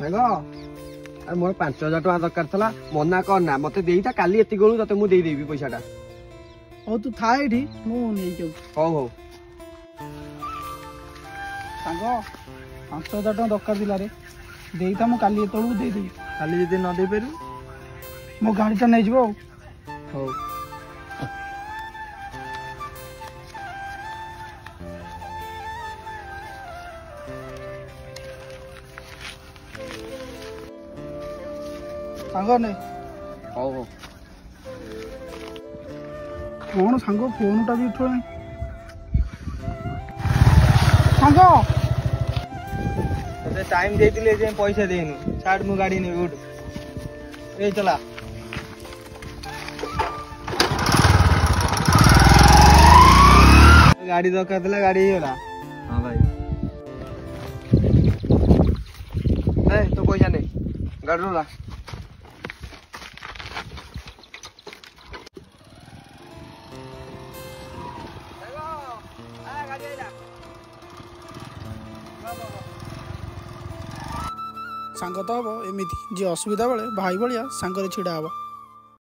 ସାଙ୍ଗ ମୋର 5,000 ଟଙ୍କା ଦରକାର ଥିଲା ମନା କରନା ମତେ ଦେଇଥା କାଲି ଏତିକି ବେଳୁ ତତେ ମୁଁ ଦେଇଦେବି ପଇସାଟା। ହଉ ତୁ ଥା ଏଇଠି ମୁଁ ନେଇକି ଯାଉଛି। ହଉ ହଉ ସାଙ୍ଗ 5,000 ଟଙ୍କା ଦରକାର ଥିଲା ରେ ଦେଇଥା ମୁଁ କାଲି ଏତେବେଳକୁ ଦେଇଦେବି। କାଲି ଯଦି ନ ଦେଇପାରିବୁ ମୋ ଗାଡ଼ିଟା ନେଇଯିବ ଆଉ। ହଉ ସାଙ୍ଗ ନେ। ହଉ ହଉ କଣ ସାଙ୍ଗ ଫୋନଟା ବି ଉଠୁନି। ସାଙ୍ଗ ତତେ ଟାଇମ ଦେଇଥିଲି ଏ ଯାଏଁ ପଇସା ଦେଇନୁ ଛାଡ ମୁଁ ଗାଡି ନେବି ଉଠୁ ଏ ଚଲା। ଗାଡି ଦରକାର ଥିଲା ଗାଡି ହେଇଗଲା। ହଁ ଭାଇ ତୋ ପଇସା ନେ ଗାଡିରୁ ଲା। ସାଙ୍ଗ ତ ହବ ଏମିତି ଯିଏ ଅସୁବିଧା ବେଳେ ଭାଇ ଭଳିଆ ସାଙ୍ଗରେ ଛିଡା ହବ।